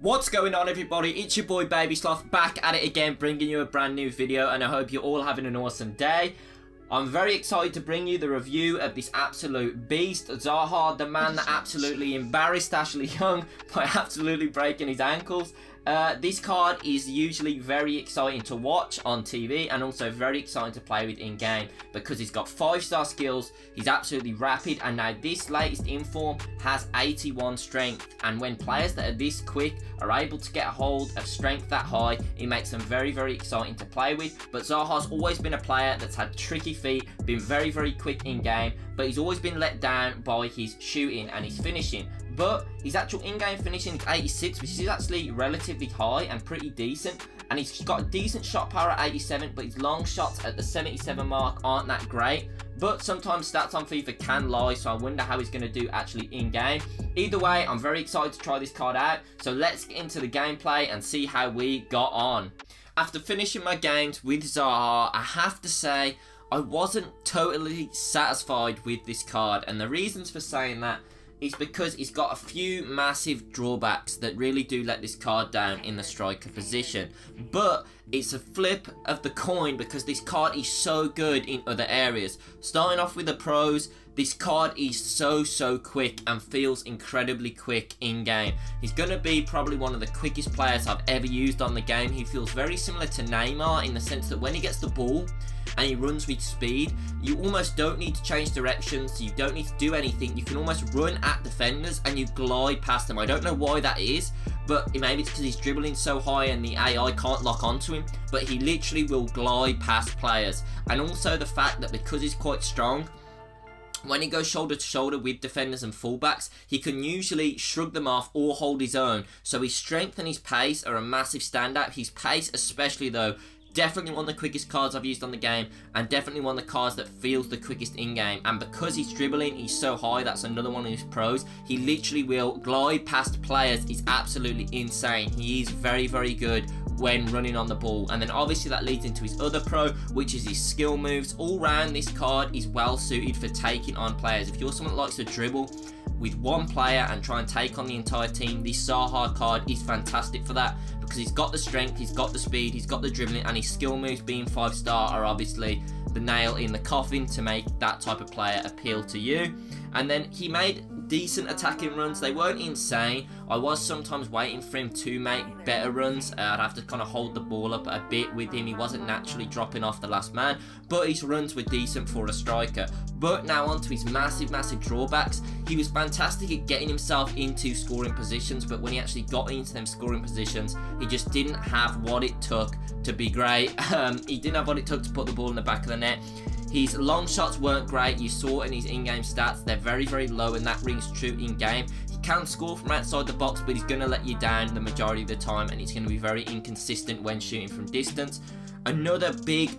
What's going on, everybody? It's your boy Baby Sloth back at it again, bringing you a brand new video, and I hope you're all having an awesome day. I'm very excited to bring you the review of this absolute beast, Zaha, the man that absolutely embarrassed Ashley Young by absolutely breaking his ankles. This card is usually very exciting to watch on TV and also very exciting to play with in-game because he's got 5-star skills, he's absolutely rapid, and now this latest inform has 81 strength, and when players that are this quick are able to get a hold of strength that high, it makes them very, very exciting to play with. But Zaha's always been a player that's had tricky feet, been very, very quick in-game, but he's always been let down by his shooting and his finishing. But his actual in-game finishing is 86, which is actually relatively high and pretty decent. And he's got a decent shot power at 87, but his long shots at the 77 mark aren't that great. But sometimes stats on FIFA can lie, so I wonder how he's going to do actually in-game. Either way, I'm very excited to try this card out. So let's get into the gameplay and see how we got on. After finishing my games with Zaha, I have to say I wasn't totally satisfied with this card. And the reasons for saying that is because he's got a few massive drawbacks that really do let this card down in the striker position. But it's a flip of the coin because this card is so good in other areas. Starting off with the pros, this card is so quick and feels incredibly quick in-game. He's going to be probably one of the quickest players I've ever used on the game. He feels very similar to Neymar in the sense that when he gets the ball and he runs with speed, you almost don't need to change directions, you don't need to do anything. You can almost run at defenders and you glide past them. I don't know why that is, but maybe it's because he's dribbling so high and the AI can't lock onto him, but he literally will glide past players. And also the fact that because he's quite strong, when he goes shoulder to shoulder with defenders and fullbacks, he can usually shrug them off or hold his own. So his strength and his pace are a massive standout. His pace especially though, definitely one of the quickest cards I've used on the game, and definitely one of the cards that feels the quickest in-game. And because he's dribbling, he's so high, that's another one of his pros. He literally will glide past players. It's absolutely insane. He is very, very good when running on the ball. And then obviously that leads into his other pro, which is his skill moves. All round, this card is well suited for taking on players. If you're someone that likes to dribble with one player and try and take on the entire team, this Zaha card is fantastic for that because he's got the strength, he's got the speed, he's got the dribbling, and his skill moves being 5-star are obviously the nail in the coffin to make that type of player appeal to you. And then he made decent attacking runs. They weren't insane. I was sometimes waiting for him to make better runs. I'd have to kind of hold the ball up a bit with him. He wasn't naturally dropping off the last man, but his runs were decent for a striker. But now on to his massive drawbacks. He was fantastic at getting himself into scoring positions, but when he actually got into them scoring positions, he just didn't have what it took to be great. He didn't have what it took to put the ball in the back of the net. His long shots weren't great. You saw in his in-game stats, they're very, very low, and that rings true in-game. He can score from outside the box, but he's going to let you down the majority of the time, and he's going to be very inconsistent when shooting from distance. Another big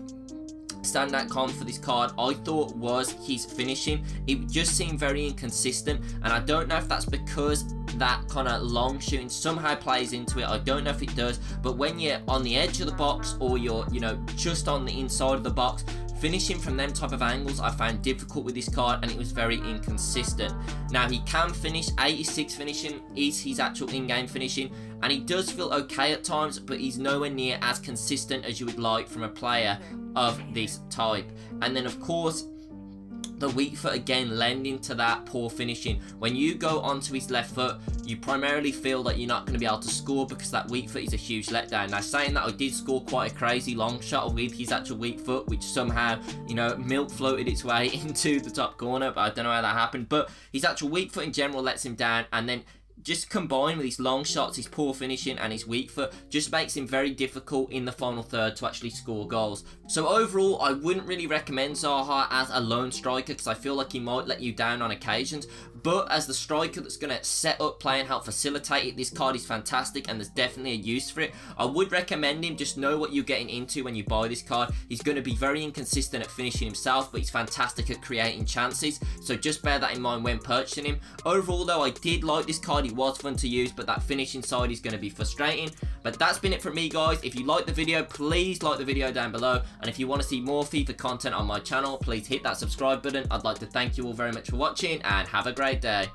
standout con for this card, I thought, was his finishing. It just seemed very inconsistent, and I don't know if that's because that kind of long shooting somehow plays into it. I don't know if it does, but when you're on the edge of the box or you're, you know, just on the inside of the box, finishing from them type of angles I found difficult with this card, and it was very inconsistent. Now he can finish. 86 finishing is his actual in-game finishing, and he does feel okay at times, but he's nowhere near as consistent as you would like from a player of this type. And then of course the weak foot again lending to that poor finishing. When you go onto his left foot, you primarily feel that you're not going to be able to score because that weak foot is a huge letdown. Now saying that, I did score quite a crazy long shot with his actual weak foot, which somehow, you know, milk floated its way into the top corner, but I don't know how that happened. But his actual weak foot in general lets him down, and then just combined with his long shots, his poor finishing, and his weak foot, just makes him very difficult in the final third to actually score goals. So overall, I wouldn't really recommend Zaha as a lone striker because I feel like he might let you down on occasions. But as the striker that's going to set up play and help facilitate it, this card is fantastic and there's definitely a use for it. I would recommend him. Just know what you're getting into when you buy this card. He's going to be very inconsistent at finishing himself, but he's fantastic at creating chances. So just bear that in mind when purchasing him. Overall though, I did like this card. It was fun to use, but that finishing side is going to be frustrating. But that's been it from me, guys. If you liked the video, please like the video down below. And if you want to see more FIFA content on my channel, please hit that subscribe button. I'd like to thank you all very much for watching and have a great day.